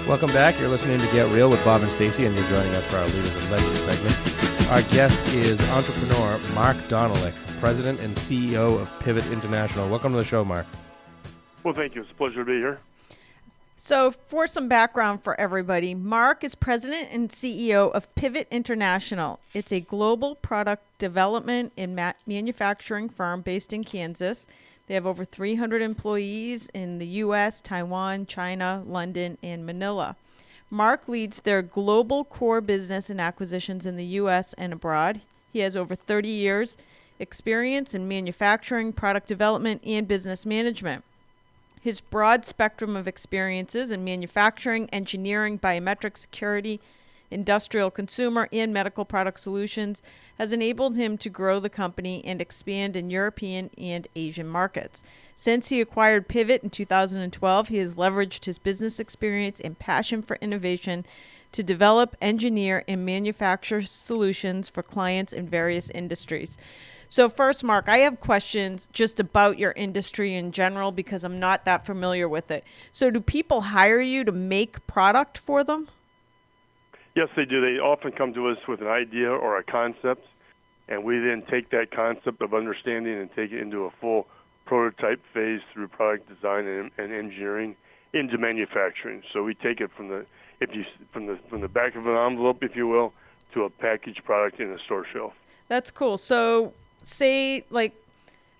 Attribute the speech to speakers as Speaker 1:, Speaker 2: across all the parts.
Speaker 1: Welcome back. You're listening to Get Real with Bob and Stacy, and you're joining us for our Leaders and Legends segment. Our guest is entrepreneur Mark Dohnalek, President and CEO of Pivot International. Welcome to the show, Mark.
Speaker 2: Well, thank you. It's a pleasure to be here.
Speaker 3: So for some background for everybody, Mark is President and CEO of Pivot International. It's a global product development and manufacturing firm based in Kansas. They have over 300 employees in the U.S., Taiwan, China, London, and Manila. Mark leads their global core business and acquisitions in the U.S. and abroad. He has over 30 years experience in manufacturing, product development, and business management. His broad spectrum of experiences in manufacturing, engineering, biometric security, industrial, consumer, and medical product solutions has enabled him to grow the company and expand in European and Asian markets. Since he acquired Pivot in 2012, he has leveraged his business experience and passion for innovation to develop, engineer, and manufacture solutions for clients in various industries. So first, Mark, I have questions just about your industry in general because I'm not that familiar with it. So do people hire you to make product for them?
Speaker 2: Yes, they do. They often come to us with an idea or a concept, and we then take that concept of understanding and take it into a full prototype phase through product design and engineering into manufacturing. So we take it from the back of an envelope, if you will, to a packaged product in a store shelf.
Speaker 3: That's cool. So say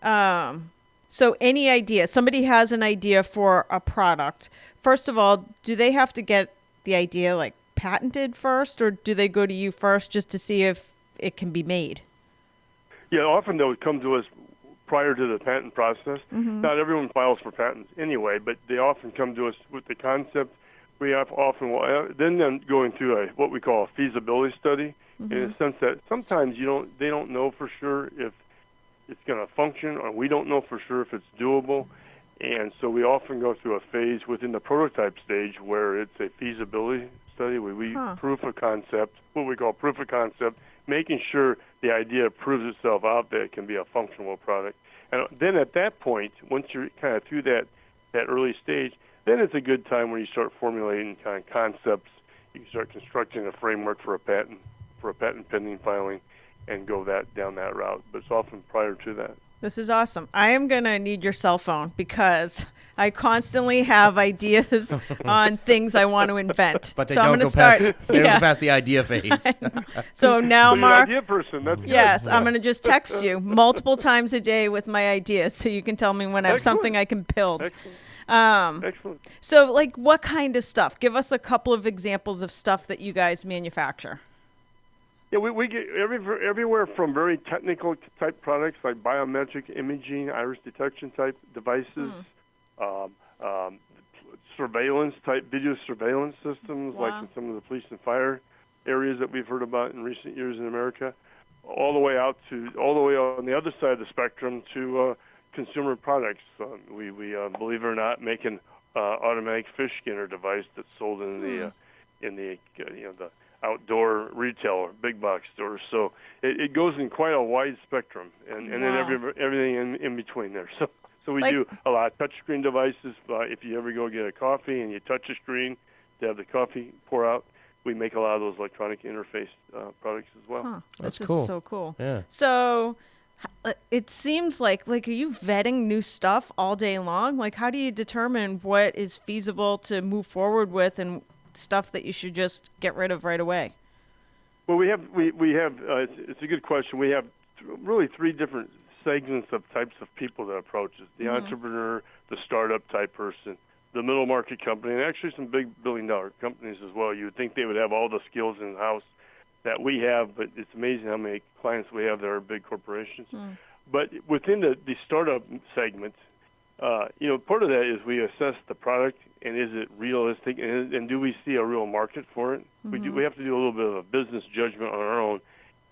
Speaker 3: so any idea, somebody has an idea for a product. First of all, do they have to get the idea patented first, or do they go to you first just to see if it can be made?
Speaker 2: Yeah, often they would come to us prior to the patent process. Mm-hmm. Not everyone files for patents anyway, but they often come to us with the concept. We have often then going through what we call a feasibility study, mm-hmm. in a sense that sometimes they don't know for sure if it's going to function, or we don't know for sure if it's doable. And so we often go through a phase within the prototype stage where it's a feasibility study. We proof of concept, what we call proof of concept, making sure the idea proves itself out that it can be a functional product. And then at that point, once you're kind of through that early stage, then it's a good time when you start formulating kind of concepts. You can start constructing a framework for a patent pending filing, and go down that route. But it's often prior to that.
Speaker 3: This is awesome. I am going to need your cell phone because I constantly have ideas on things I want to invent.
Speaker 1: But they
Speaker 3: so
Speaker 1: don't go past the idea phase.
Speaker 3: So now, Mark.
Speaker 2: You're an idea person. That's
Speaker 3: yes,
Speaker 2: good.
Speaker 3: I'm going to just text you multiple times a day with my ideas so you can tell me when I have something I can build.
Speaker 2: Excellent.
Speaker 3: So, what kind of stuff? Give us a couple of examples of stuff that you guys manufacture.
Speaker 2: Yeah, we get everywhere from very technical type products like biometric imaging, iris detection type devices, surveillance type video surveillance systems, like in some of the police and fire areas that we've heard about in recent years in America, all the way on the other side of the spectrum to consumer products. We believe it or not, make an automatic fish skinner device that's sold in the outdoor retail or big box stores. So it goes in quite a wide spectrum, and then everything in between there. So we do a lot of touchscreen devices. If you ever go get a coffee and you touch a screen to have the coffee pour out, we make a lot of those electronic interface products as well.
Speaker 3: Huh.
Speaker 1: That's
Speaker 3: this
Speaker 1: cool.
Speaker 3: Is so cool.
Speaker 1: Yeah.
Speaker 3: So it seems like are you vetting new stuff all day long? How do you determine what is feasible to move forward with and stuff that you should just get rid of right away?
Speaker 2: Well, we have it's a good question. We have really three different segments of types of people that approach us: the entrepreneur, the startup type person, the middle market company, and actually some big billion-dollar companies as well. You would think they would have all the skills in house that we have, but it's amazing how many clients we have that are big corporations. But within the startup segment, part of that is we assess the product and is it realistic, and do we see a real market for it? Mm-hmm. We have to do a little bit of a business judgment on our own.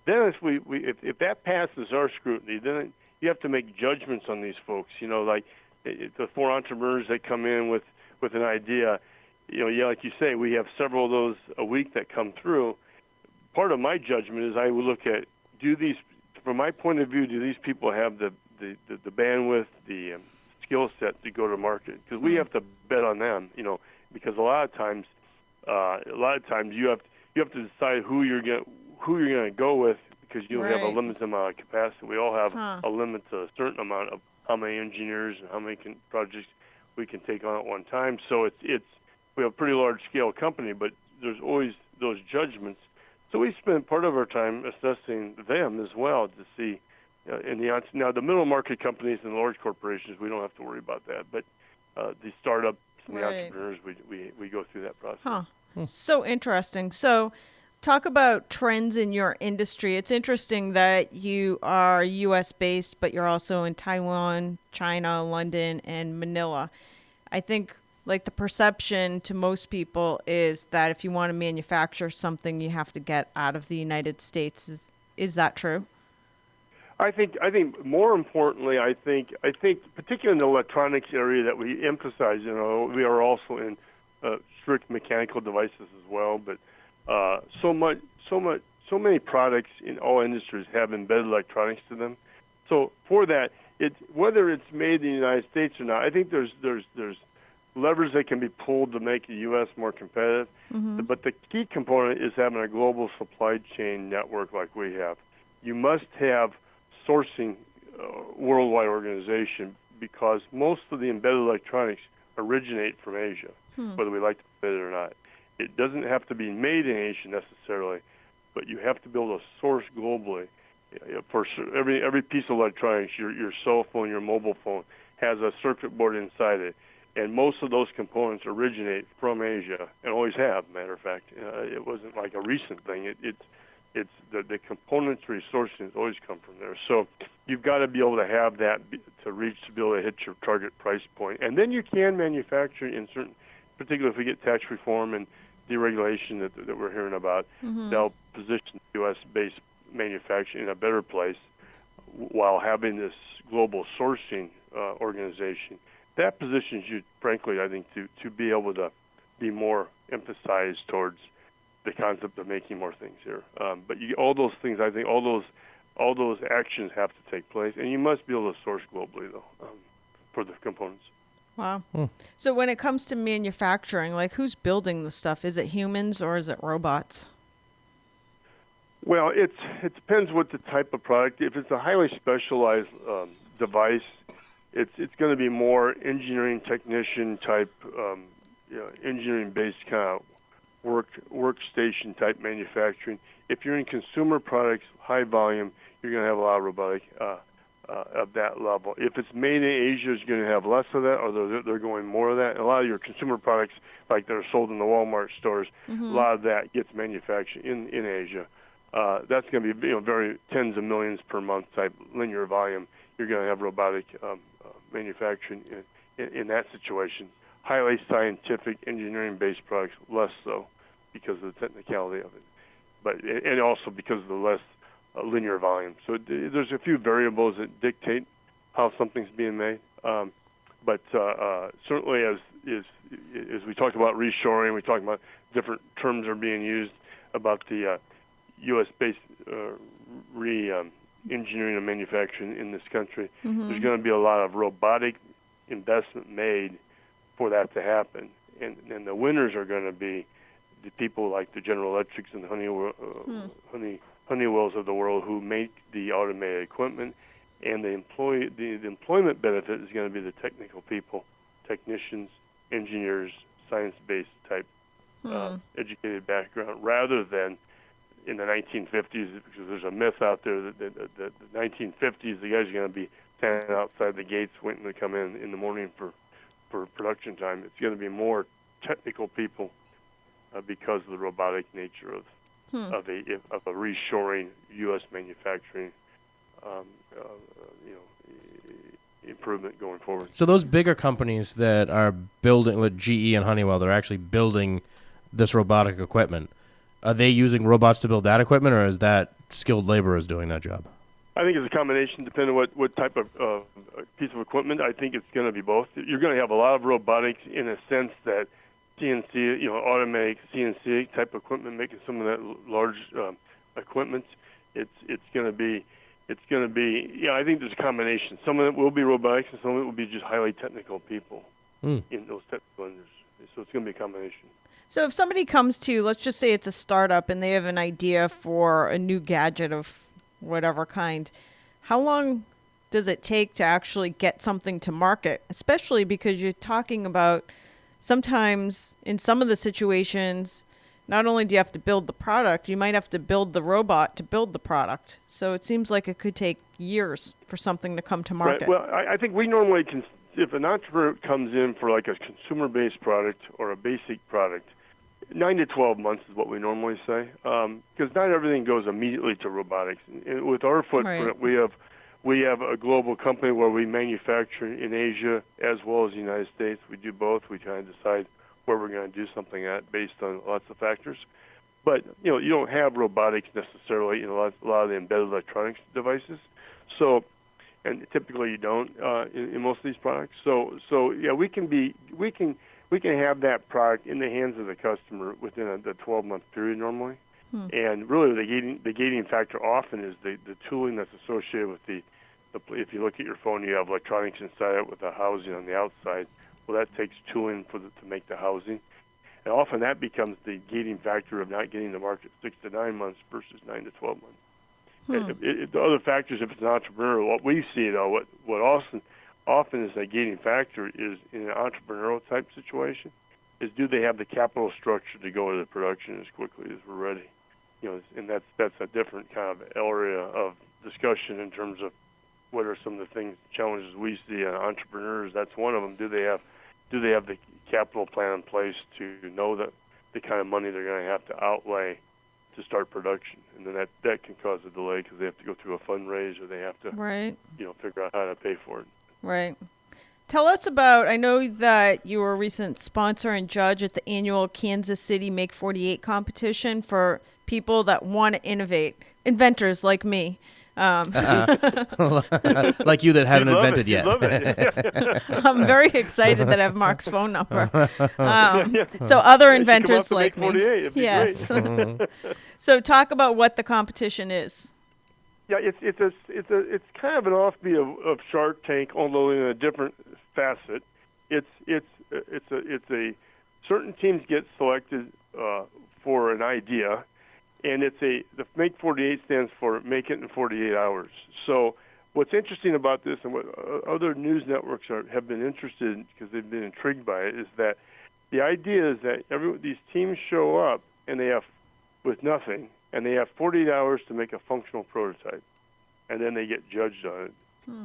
Speaker 2: Then if that passes our scrutiny, then you have to make judgments on these folks. Like the four entrepreneurs that come in with an idea. Like you say, we have several of those a week that come through. Part of my judgment is I will look at, from my point of view, do these people have the bandwidth, the skill set to go to market? Because we have to bet on them, because a lot of times A lot of times you have to decide who you're going to go with, because you have a limited amount of capacity. We all have a limit to a certain amount of how many engineers and how many projects we can take on at one time. So we have a pretty large scale company, but there's always those judgments. So we spend part of our time assessing them as well to see. Now the middle market companies and large corporations, we don't have to worry about that. But the startups and the entrepreneurs, we go through that process.
Speaker 3: So interesting. So talk about trends in your industry. It's interesting that you are U.S. based, but you're also in Taiwan, China, London, and Manila. I think like the perception to most people is that if you want to manufacture something, you have to get out of the United States. Is that true?
Speaker 2: I think more importantly, I think particularly in the electronics area that we emphasize, we are also in strict mechanical devices as well, but so many products in all industries have embedded electronics to them. So for that, whether it's made in the United States or not, I think there's levers that can be pulled to make the U.S. more competitive. Mm-hmm. But the key component is having a global supply chain network like we have. You must have sourcing worldwide organization, because most of the embedded electronics originate from Asia, whether we like to admit it or not. It doesn't have to be made in Asia necessarily, but you have to be able to source globally. For every piece of electronics, your cell phone, your mobile phone, has a circuit board inside it, and most of those components originate from Asia, and always have. Matter of fact, it wasn't like a recent thing. It's the componentry sourcing has always come from there. So you've got to be able to have that to be able to hit your target price point, and then you can manufacture in certain, particularly if we get tax reform and deregulation that we're hearing about. Mm-hmm. They'll position U.S.-based manufacturing in a better place while having this global sourcing organization. That positions you, frankly, I think, to be able to be more emphasized towards the concept of making more things here. But all those things, I think, all those actions have to take place, and you must be able to source globally, though, for the components.
Speaker 3: Wow. So when it comes to manufacturing, like who's building the stuff? Is it humans or is it robots?
Speaker 2: Well, it depends what the type of product. If it's a highly specialized device, it's going to be more engineering technician type, engineering-based kind of workstation type manufacturing. If you're in consumer products, high volume, you're going to have a lot of robotic of that level. If it's made in Asia, it's going to have less of that, or they're going more of that. And a lot of your consumer products, like that are sold in the Walmart stores, a lot of that gets manufactured in Asia. That's going to be very tens of millions per month type linear volume. You're going to have robotic manufacturing in that situation. Highly scientific engineering-based products, less so because of the technicality of it, and also because of the less linear volume. So there's a few variables that dictate how something's being made. But certainly, as we talked about reshoring, we talked about different terms are being used about the U.S.-based engineering and manufacturing in this country. Mm-hmm. There's going to be a lot of robotic investment made for that to happen, and the winners are going to be the people like the General Electrics and Honeywells of the world who make the automated equipment, and the employment benefit is going to be the technical people, technicians, engineers, science-based type educated background, rather than in the 1950s, because there's a myth out there that the 1950s, the guys are going to be standing outside the gates waiting to come in the morning for production time. It's going to be more technical people because of the robotic nature of a reshoring U.S. manufacturing improvement going forward.
Speaker 1: So those bigger companies that are building, like GE and Honeywell, they're actually building this robotic equipment. Are they using robots to build that equipment, or is that skilled laborers doing that job?
Speaker 2: I think it's a combination, depending on what type of piece of equipment. I think it's going to be both. You're going to have a lot of robotics in a sense that CNC, automatic CNC type equipment, making some of that large equipment. It's going to be. I think there's a combination. Some of it will be robotics, and some of it will be just highly technical people in those technical industries. So it's going to be a combination.
Speaker 3: So if somebody comes to, let's just say it's a startup and they have an idea for a new gadget of whatever kind, how long does it take to actually get something to market? Especially because you're talking about sometimes in some of the situations, not only do you have to build the product, you might have to build the robot to build the product. So it seems like it could take years for something to come to market.
Speaker 2: Right. Well, I think we normally can, if an entrepreneur comes in for like a consumer-based product or a basic product, 9 to 12 months is what we normally say, because not everything goes immediately to robotics. With our footprint,
Speaker 3: Right.
Speaker 2: we have a global company where we manufacture in Asia as well as the United States. We do both. We kind of decide where we're going to do something at based on lots of factors. But you don't have robotics necessarily in a lot of the embedded electronics devices. So, and typically you don't in most of these products. So yeah, we can have that product in the hands of the customer within the 12-month period normally. And really, the gating factor often is the tooling that's associated with the. If you look at your phone, you have electronics inside it with a housing on the outside. Well, that takes tooling to make the housing, and often that becomes the gating factor of not getting to market 6 to 9 months versus 9 to 12 months. The other factors, if it's an entrepreneur, what we see though, what often is a gating factor is in an entrepreneurial type situation, is do they have the capital structure to go into production as quickly as we're ready? And that's a different kind of area of discussion in terms of what are some of the challenges we see in entrepreneurs. That's one of them. Do they have the capital plan in place to know that the kind of money they're going to have to outlay to start production? And then that can cause a delay because they have to go through a fundraise or they have to figure out how to pay for it.
Speaker 3: Right. Tell us about, I know that you were a recent sponsor and judge at the annual Kansas City Make 48 competition for people that want to innovate, inventors like me.
Speaker 1: Like you that haven't invented yet.
Speaker 3: I'm very excited that I have Mark's phone number. So other inventors like me. Yes. So talk about what the competition is.
Speaker 2: Yeah, it's kind of an offbeat of Shark Tank, although in a different facet. It's a certain teams get selected for an idea. And the Make 48 stands for Make It in 48 Hours. So what's interesting about this and what other news networks have been interested in because they've been intrigued by it is that the idea is that these teams show up and they have with nothing, and they have 48 hours to make a functional prototype, and then they get judged on it.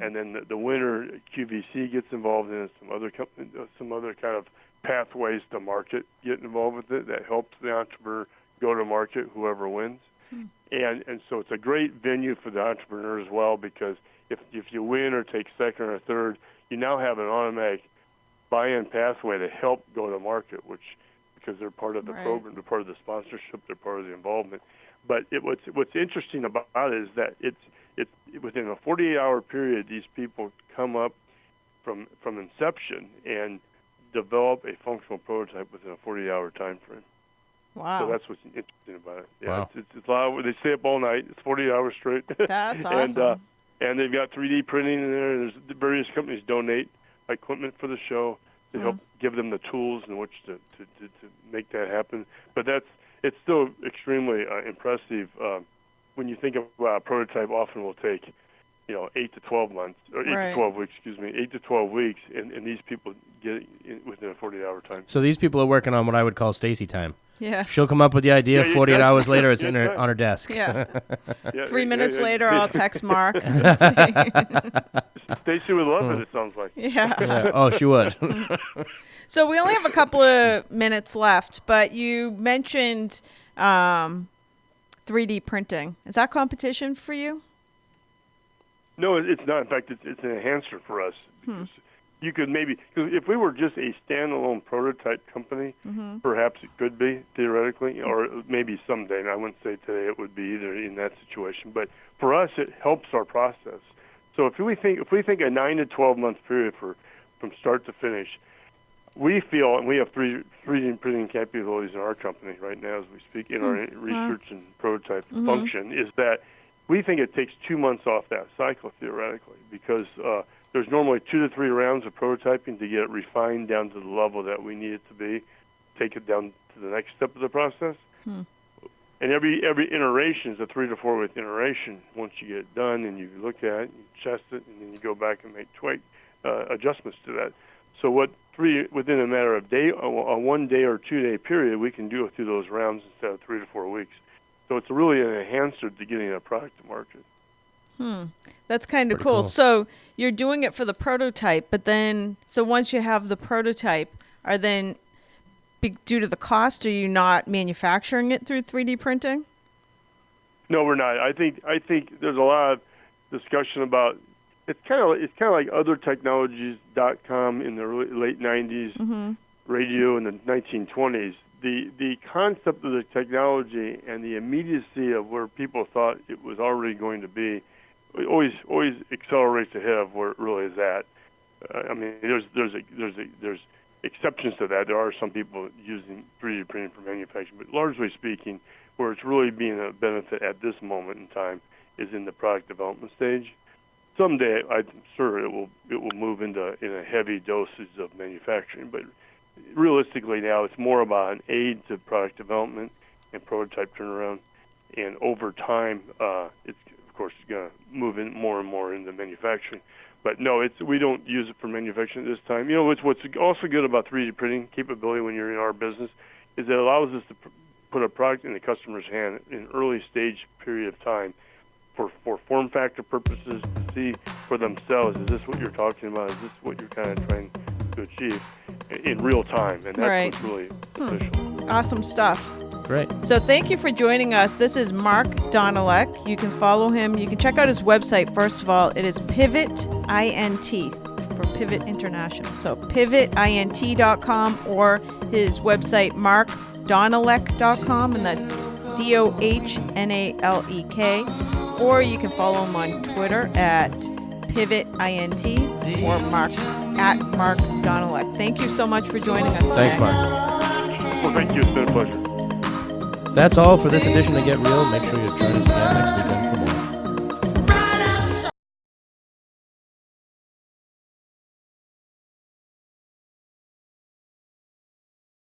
Speaker 2: And then the winner, QVC, gets involved in it. Some other kind of pathways to market get involved with it that helps the entrepreneur go to market, whoever wins. And so it's a great venue for the entrepreneur as well, because if you win or take second or third, you now have an automatic buy-in pathway to help go to market, because they're part of the program, they're part of the sponsorship, they're part of the involvement. But what's interesting about it is that it's within a 48-hour period, these people come up from inception and develop a functional prototype within a 48-hour time frame.
Speaker 3: Wow.
Speaker 2: So that's what's interesting about it. Yeah,
Speaker 1: wow.
Speaker 2: It's a lot. They stay up all night. It's 48 hours straight.
Speaker 3: That's awesome.
Speaker 2: And they've got 3D printing in there. There's various companies donate equipment for the show to help give them the tools in which to make that happen. But it's still extremely impressive. When you think about a prototype, often will take 8 to 12 months, or 8 to 12 weeks, 8 to 12 weeks, and these people get it within a 48-hour time.
Speaker 1: So these people are working on what I would call Stacy time.
Speaker 3: Yeah.
Speaker 1: She'll come up with the idea. 48 hours later, it's on her desk.
Speaker 3: Yeah. 3 minutes later, I'll text Mark.
Speaker 2: Stacy would love it. It sounds like.
Speaker 3: Yeah.
Speaker 1: Oh, she would.
Speaker 3: So we only have a couple of minutes left, but you mentioned 3D printing. Is that competition for you?
Speaker 2: No, it's not. In fact, it's an enhancer for us. Because you could maybe, if we were just a standalone prototype company, perhaps it could be theoretically, or maybe someday. And I wouldn't say today it would be either in that situation. But for us, it helps our process. So if we think a 9 to 12 month period from start to finish, we feel, and we have 3D printing capabilities in our company right now as we speak in our research and prototype function, is that we think it takes 2 months off that cycle theoretically, because there's normally 2 to 3 rounds of prototyping to get it refined down to the level that we need it to be take it down to the next step of the process. And every iteration is a 3 to 4 week iteration. Once you get it done and you look at it, you test it, and then you go back and make adjustments to that. So within a matter of a 1 day or 2 day period, we can do it through those rounds instead of 3 to 4 weeks. So it's really an enhancer to getting a product to market.
Speaker 3: That's kind of cool. So you're doing it for the prototype, but then, so once you have the prototype, due to the cost, are you not manufacturing it through 3D printing?
Speaker 2: No, we're not. I think there's a lot of discussion about it's kind of like other technologies.com in the late 90s, radio in the 1920s. The concept of the technology and the immediacy of where people thought it was already going to be always accelerates ahead of where it really is at. I mean, there's exceptions to that. There are some people using 3D printing for manufacturing, but largely speaking, where it's really being a benefit at this moment in time is in the product development stage. Someday, I'm sure it will move in a heavy dosage of manufacturing, but realistically now it's more about an aid to product development and prototype turnaround, and over time, it's of course going to move in more and more into manufacturing. But no, we don't use it for manufacturing at this time. You know, what's also good about 3D printing capability when you're in our business is it allows us to put a product in the customer's hand in an early stage period of time for form factor purposes, to see for themselves, is this what you're talking about? Is this what you're kind of trying to achieve in real time? And that's what's really official.
Speaker 3: Awesome stuff.
Speaker 1: Great.
Speaker 3: So thank you for joining us. This is Mark Dohnalek. You can follow him. You can check out his website. First of all, it is Pivot INT for Pivot International. So pivotint.com or his website markdohnalek.com, and that's DOHNALEK. Or you can follow him on Twitter at PivotINT or Mark Dohnalek. Thank you so much for joining us today.
Speaker 1: Thanks, Mark.
Speaker 2: Well, thank you. It's been a pleasure.
Speaker 1: That's all for this edition of Get Real. Make sure you join us again next weekend for more.